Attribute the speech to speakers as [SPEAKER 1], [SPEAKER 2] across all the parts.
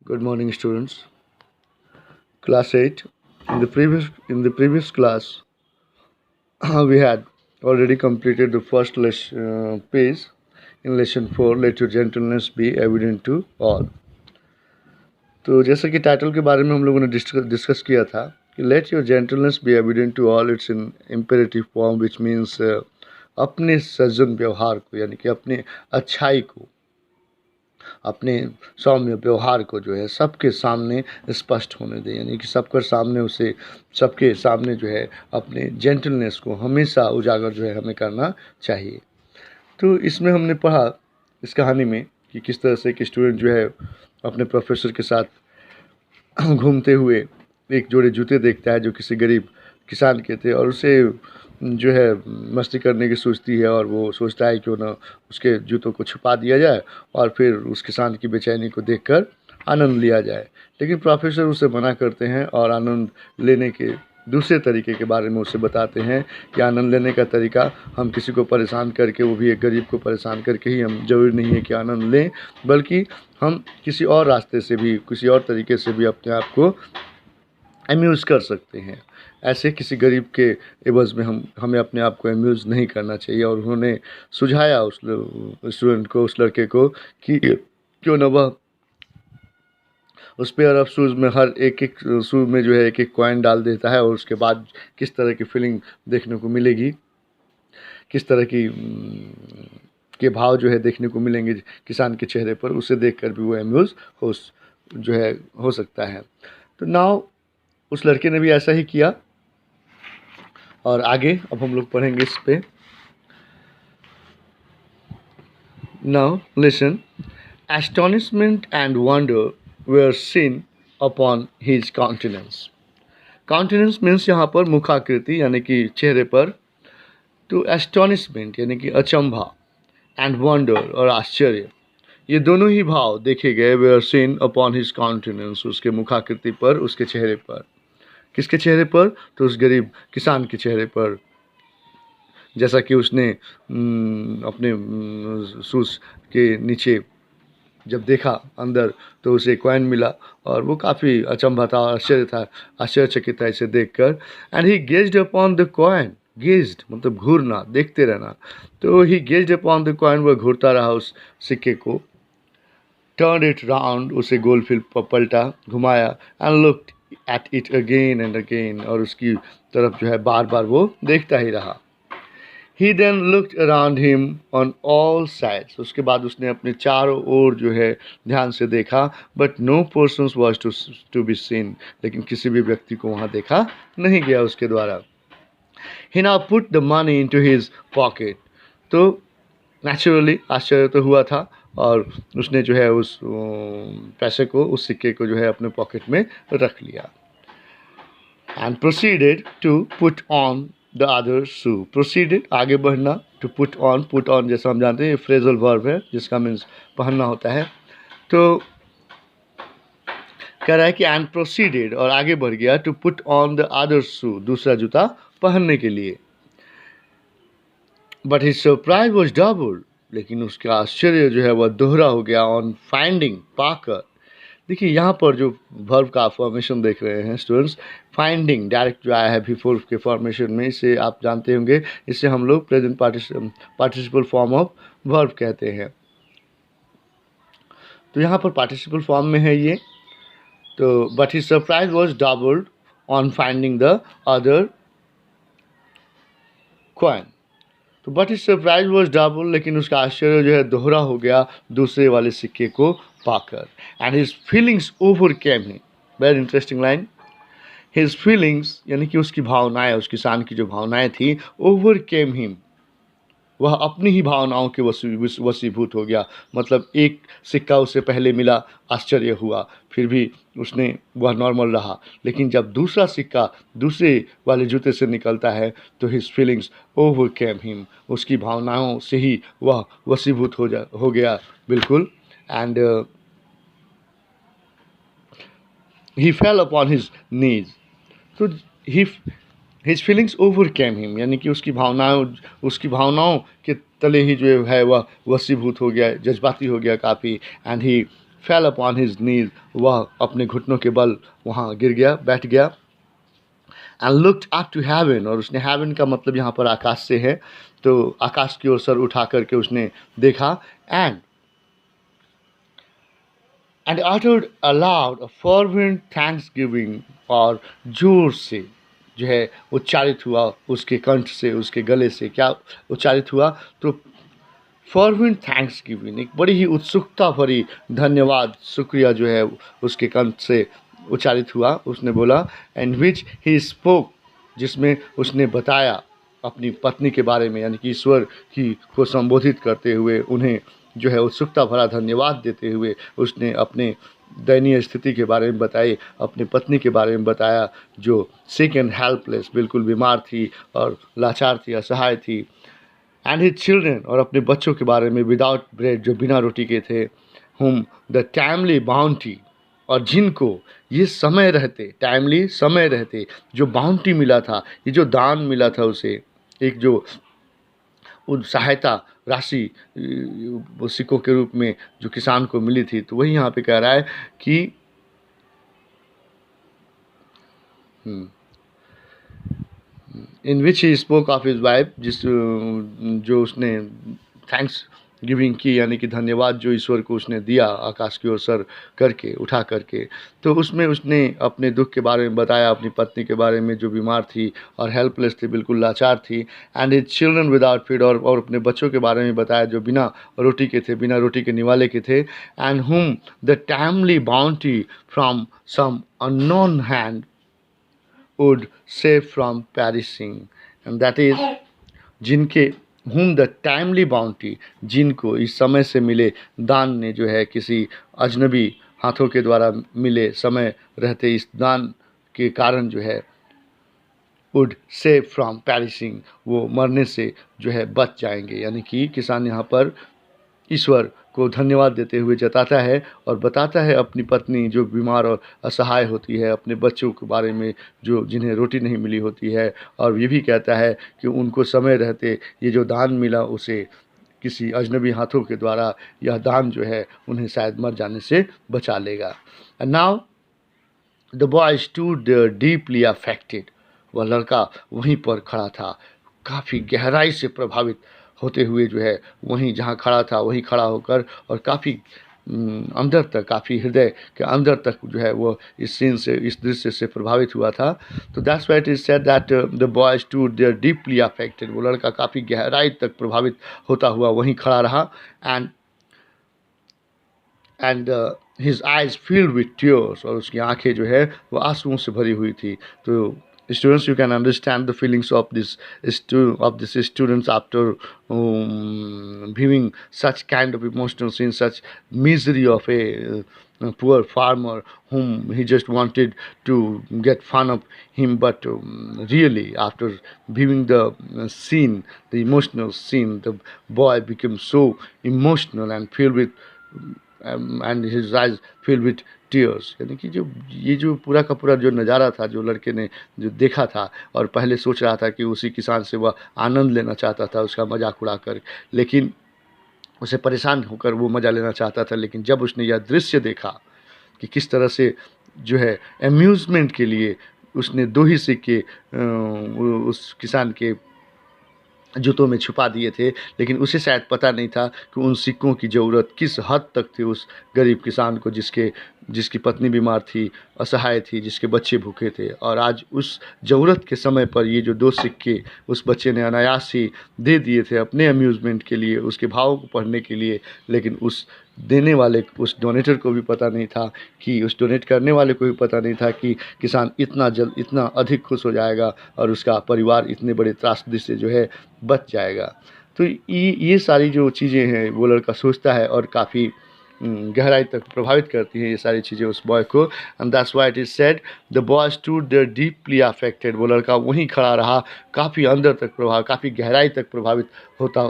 [SPEAKER 1] Good morning, students. Class 8. In the previous class, we had already completed the first page in lesson 4. Let your gentleness be evident to all. तो जैसा कि title के बारे में हम लोगों ने डिस्कस किया था कि let your gentleness be evident to all, it's in imperative form which means अपने सज्जन व्यवहार को, यानी कि अपने अच्छाई को, अपने सौम्य व्यवहार को जो है सबके सामने स्पष्ट होने दें, यानी कि सबके सामने जो है अपने जेंटलनेस को हमेशा उजागर जो है हमें करना चाहिए। तो इसमें हमने पढ़ा इस कहानी में कि किस तरह से एक स्टूडेंट जो है अपने प्रोफेसर के साथ घूमते हुए एक जोड़े जूते देखता है जो किसी गरीब किसान के थे, और उसे जो है मस्ती करने की सोचती है, और वो सोचता है क्यों ना उसके जूतों को छुपा दिया जाए और फिर उस किसान की बेचैनी को देखकर आनंद लिया जाए। लेकिन प्रोफेसर उसे मना करते हैं और आनंद लेने के दूसरे तरीके के बारे में उसे बताते हैं कि आनंद लेने का तरीका हम किसी को परेशान करके, वो भी एक गरीब को परेशान करके ही हम ज़रूरी नहीं है कि आनंद लें, बल्कि हम किसी और रास्ते से भी, किसी और तरीके से भी अपने आप को अम्यूज़ कर सकते हैं। ऐसे किसी गरीब के एवज़ में हमें अपने आप को अम्यूज़ नहीं करना चाहिए। और उन्होंने सुझाया उस स्टूडेंट को, उस लड़के को, कि क्यों ना वह उस पेयर ऑफ शूज़ में हर एक शूज़ में जो है एक कॉइन डाल देता है, और उसके बाद किस तरह की फीलिंग देखने को मिलेगी, किस तरह की के भाव जो है देखने को मिलेंगे किसान के चेहरे पर, उसे देखकर भी वो अम्यूज़ हो सकता है। तो नाउ उस लड़के ने भी ऐसा ही किया, और आगे अब हम लोग पढ़ेंगे इस पे। Now listen, astonishment and wonder were seen upon his countenance. Countenance means यहाँ पर मुखाकृति, यानी कि चेहरे पर। तो एस्टोनिशमेंट यानी कि अचंभा, एंड वंडर और आश्चर्य, ये दोनों ही भाव देखे गए। Were seen upon his countenance, उसके मुखाकृति पर, उसके चेहरे पर। किसके चेहरे पर? तो उस गरीब किसान के चेहरे पर। जैसा कि उसने अपने शूज़ के नीचे जब देखा अंदर, तो उसे कॉइन मिला, और वो काफ़ी अचंभा था, आश्चर्यचकित था इसे देखकर। And he gazed upon the coin, gazed मतलब घूरना, देखते रहना। तो ही गेज्ड अपॉन द कॉइन, वह घूरता रहा उस सिक्के को। टर्न इट राउंड, उसे गोल फिर पलटा, घुमाया। And looked at it again and again, और उसकी तरफ जो है बार बार वो देखता ही रहा। He then looked around him on all sides. उसके बाद उसने अपने चारों ओर जो है ध्यान से देखा, but no person was to be seen. लेकिन किसी भी व्यक्ति को वहाँ देखा नहीं गया उसके द्वारा। He now put the money into his pocket. तो naturally आश्चर्य तो हुआ था, और उसने जो है उस पैसे को, उस सिक्के को जो है अपने पॉकेट में रख लिया। And proceeded to put on the other shoe. Proceeded आगे बढ़ना, to put on जैसा हम जानते हैं फ्रेजल वर्ब है जिसका मीन्स पहनना होता है। तो कह रहा है कि and proceeded, और आगे बढ़ गया, to put on the other shoe, दूसरा जूता पहनने के लिए। But his surprise was doubled, लेकिन उसका आश्चर्य जो है वह दोहरा हो गया। on finding, पाकर। देखिए यहाँ पर जो वर्ब का फॉर्मेशन देख रहे हैं स्टूडेंट्स, फाइंडिंग डायरेक्ट जो आया है बिफोर के फॉर्मेशन में, इसे आप जानते होंगे, इसे हम लोग present participle form of verb कहते हैं। तो यहाँ पर पार्टिसिपल फॉर्म में है ये। तो but his surprise was doubled on finding the other coin. तो but his surprise was double, लेकिन उसका आश्चर्य जो है दोहरा हो गया दूसरे वाले सिक्के को पाकर। And his feelings overcame him, very interesting line. His feelings यानी कि उसकी भावनाएं, उस किसान की जो भावनाएं थी, ओवरकेम हिम, वह अपनी ही भावनाओं के वशीभूत हो गया। मतलब एक सिक्का उसे पहले मिला, आश्चर्य हुआ, फिर भी वह नॉर्मल रहा, लेकिन जब दूसरा सिक्का दूसरे वाले जूते से निकलता है तो हिज फीलिंग्स ओवरकेम हिम, उसकी भावनाओं से ही वह वशीभूत हो गया बिल्कुल। And he fail upon his knees. तो हिज फीलिंग्स ओवरकेम हिम, यानी कि उसकी भावनाओं के तले ही जो है वह वशीभूत हो गया, जज्बाती हो गया काफ़ी। And he fail upon his knees, वह अपने घुटनों के बल वहाँ गिर गया, बैठ गया। And looked up to heaven, और उसने हेवन का मतलब यहाँ पर आकाश से है, तो आकाश की ओर सर उठा करके उसने देखा। And uttered aloud a fervent thanksgiving, और जोर से जो है उच्चारित हुआ, उसके कंठ से, उसके गले से क्या उच्चारित हुआ, तो फॉरविंड थैंक्स गिविंग, एक बड़ी ही उत्सुकता भरी धन्यवाद शुक्रिया जो है उसके कंठ से उच्चारित हुआ। उसने बोला एंड विच ही स्पोक, जिसमें उसने बताया अपनी पत्नी के बारे में, यानी कि ईश्वर की को संबोधित करते हुए उन्हें जो है उत्सुकता भरा धन्यवाद देते हुए उसने अपने दयनीय स्थिति के बारे में बताई, अपनी पत्नी के बारे में बताया जो सिक एंड हेल्पलेस, बिल्कुल बीमार थी और लाचार थी, असहाय थी। एंड हिज चिल्ड्रेन, और अपने बच्चों के बारे में, विदाउट ब्रेड, जो बिना रोटी के थे, हुम द टाइमली बाउंटी, और जिनको ये समय रहते, टाइमली समय रहते, जो बाउंटी मिला था, ये जो दान मिला था उसे, एक जो उन सहायता राशि वो सिक्कों के रूप में जो किसान को मिली थी, तो वही यहाँ पे कह रहा है कि in which he spoke of his wife, जिस जो उसने थैंक्स गिविंग की, यानी कि धन्यवाद जो ईश्वर को उसने दिया आकाश की ओर सर करके उठा करके, तो उसमें उसने अपने दुख के बारे में बताया, अपनी पत्नी के बारे में जो बीमार थी और हेल्पलेस थी, बिल्कुल लाचार थी। And his children without feed, और अपने बच्चों के बारे में बताया जो बिना रोटी के थे, बिना रोटी के निवाले के थे। And whom the timely bounty from some unknown hand would save from perishing, and that is जिनके whom the timely bounty, जिनको इस समय से मिले दान ने जो है किसी अजनबी हाथों के द्वारा मिले समय रहते इस दान के कारण जो है would save from perishing, वो मरने से जो है बच जाएंगे। यानी कि किसान यहाँ पर ईश्वर को धन्यवाद देते हुए जताता है और बताता है अपनी पत्नी जो बीमार और असहाय होती है, अपने बच्चों के बारे में जो जिन्हें रोटी नहीं मिली होती है, और ये भी कहता है कि उनको समय रहते ये जो दान मिला उसे किसी अजनबी हाथों के द्वारा यह दान जो है उन्हें शायद मर जाने से बचा लेगा। And now the boy stood deeply affected, वह लड़का वहीं पर खड़ा था, काफ़ी गहराई से प्रभावित होते हुए जो है वहीं जहाँ खड़ा था वहीं खड़ा होकर, और काफ़ी अंदर तक, काफ़ी हृदय के अंदर तक जो है वो इस सीन से, इस दृश्य से प्रभावित हुआ था। तो that's why it is said that the boy stood there deeply affected, वो लड़का काफ़ी गहराई तक प्रभावित होता हुआ वहीं खड़ा रहा। And his eyes field with tears, और उसकी आंखें जो है वो आंसुओं से भरी हुई थी। तो students, you can understand the feelings of this students after viewing such kind of emotional scenes, such misery of a poor farmer whom he just wanted to get fun of him, but really after viewing the scene, the emotional scene, the boy became so emotional and filled with and his eyes filled with tears. यानी कि जो ये जो पूरा का पूरा जो नज़ारा था, जो लड़के ने जो देखा था, और पहले सोच रहा था कि उसी किसान से वह आनंद लेना चाहता था, उसका मजाक उड़ाकर, लेकिन उसे परेशान होकर वो मज़ा लेना चाहता था। लेकिन जब उसने यह दृश्य देखा कि किस तरह से जो है एम्यूज़मेंट के लिए उसने 2 ही सिक्के उस किसान के जूतों में छुपा दिए थे, लेकिन उसे शायद पता नहीं था कि उन सिक्कों की ज़रूरत किस हद तक थी उस गरीब किसान को, जिसकी पत्नी बीमार थी, असहाय थी, जिसके बच्चे भूखे थे। और आज उस ज़रूरत के समय पर ये जो 2 सिक्के उस बच्चे ने अनायास ही दे दिए थे अपने अम्यूज़मेंट के लिए, उसके भावों को पढ़ने के लिए, लेकिन उस देने वाले, उस डोनेटर को भी पता नहीं था कि, उस डोनेट करने वाले को भी पता नहीं था कि किसान इतना जल्द, इतना अधिक खुश हो जाएगा और उसका परिवार इतने बड़े त्रासदी से जो है बच जाएगा। तो ये सारी जो चीज़ें हैं वो लड़का सोचता है और काफ़ी गहराई तक प्रभावित करती हैं ये सारी चीज़ें उस बॉय को। And that's why it is said the boy stood there deeply affected, वो लड़का वहीं खड़ा रहा, काफ़ी अंदर तक काफ़ी गहराई तक प्रभावित होता।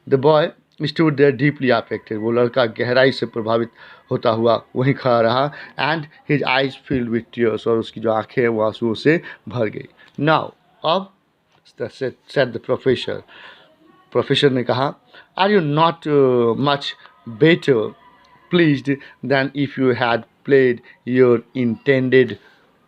[SPEAKER 1] The boy stood there deeply affected, वो लड़का गहराई से प्रभावित होता हुआ वहीं खड़ा रहा। And his eyes filled with tears, और उसकी जो आंखें हैं वो आंसुओं से भर गई। नाउ अब सेड द प्रोफेसर ने कहा, are you not much better pleased than if you had played your intended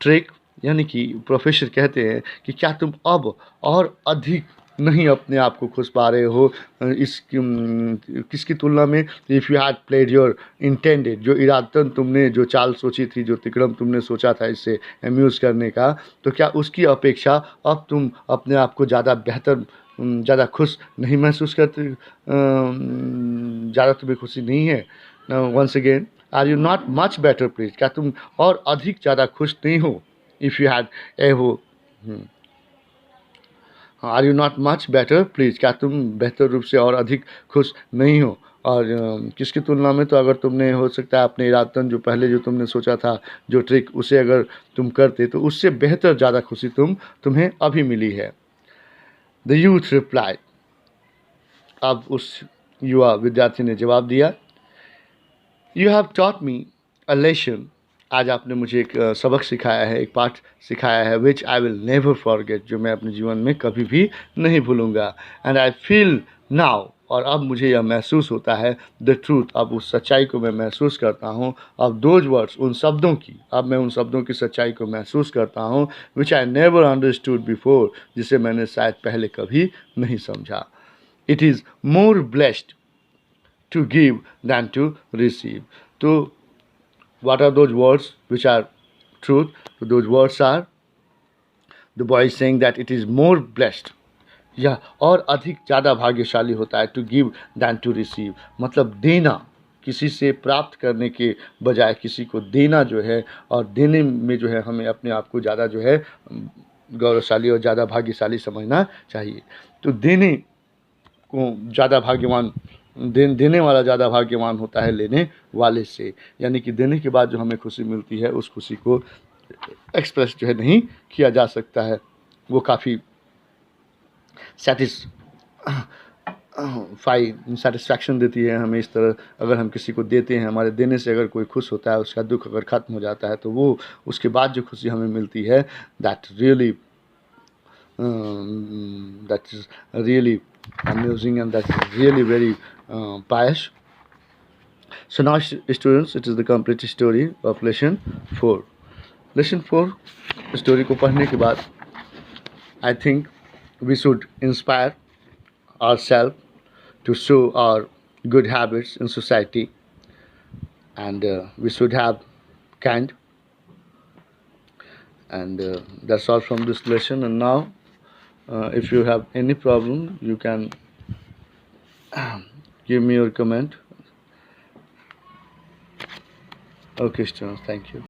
[SPEAKER 1] trick। यानी कि प्रोफेसर कहते हैं कि क्या तुम अब और अधिक नहीं अपने आप को खुश पा रहे हो इस किसकी तुलना में, if you had played your intended, जो इरादतन तुमने जो चाल सोची थी, जो तिकड़म तुमने सोचा था इससे अम्यूज़ करने का, तो क्या उसकी अपेक्षा अब तुम अपने आप को ज़्यादा बेहतर, ज़्यादा खुश नहीं महसूस करते, ज़्यादा तुम्हें खुशी नहीं है। Once again, are you not much better pleased, क्या तुम और अधिक ज़्यादा खुश नहीं हो, if you had avow, are you not much better pleased, क्या तुम बेहतर रूप से और अधिक खुश नहीं हो। और किसकी तुलना में, तो अगर तुमने हो सकता है अपने इरादतन जो पहले जो तुमने सोचा था जो ट्रिक, उसे अगर तुम करते तो उससे बेहतर ज़्यादा खुशी तुम्हें अभी मिली है। द यूथ रिप्लाई, अब उस युवा विद्यार्थी ने जवाब दिया, you have taught me a lesson, आज आपने मुझे एक सबक सिखाया है, एक पाठ सिखाया है, विच आई विल नेवर फॉरगेट, जो मैं अपने जीवन में कभी भी नहीं भूलूंगा। एंड आई फील नाउ, और अब मुझे यह महसूस होता है, द ट्रूथ, अब उस सच्चाई को मैं महसूस करता हूँ, अब दोज वर्ड्स, उन शब्दों की, अब मैं उन शब्दों की सच्चाई को महसूस करता हूँ, which I never understood before, जिसे मैंने शायद पहले कभी नहीं समझा। It is more blessed to give than to receive. तो what are those words which are truth? So those words are, the boy is saying that it is more blessed, या और अधिक ज़्यादा भाग्यशाली होता है, to give than to receive, मतलब देना, किसी से प्राप्त करने के बजाय किसी को देना जो है, और देने में जो है हमें अपने आप को ज़्यादा जो है गौरवशाली और ज़्यादा भाग्यशाली समझना चाहिए। तो देने को ज़्यादा भाग्यवान, देने वाला ज़्यादा भाग्यवान होता है लेने वाले से, यानी कि देने के बाद जो हमें खुशी मिलती है उस खुशी को एक्सप्रेस जो है नहीं किया जा सकता है, वो काफ़ी सेटिस्फैक्शन देती है हमें। इस तरह अगर हम किसी को देते हैं, हमारे देने से अगर कोई खुश होता है, उसका दुख अगर ख़त्म हो जाता है, तो वो उसके बाद जो खुशी हमें मिलती है, that is really amusing, and that's really very pious. So now students, it is the complete story of lesson 4. Lesson 4 story को पढ़ने के बाद I think we should inspire ourselves to show our good habits in society, and we should have kind, and that's all from this lesson. And now if you have any problem, you can give me your comment. Okay students, thank you.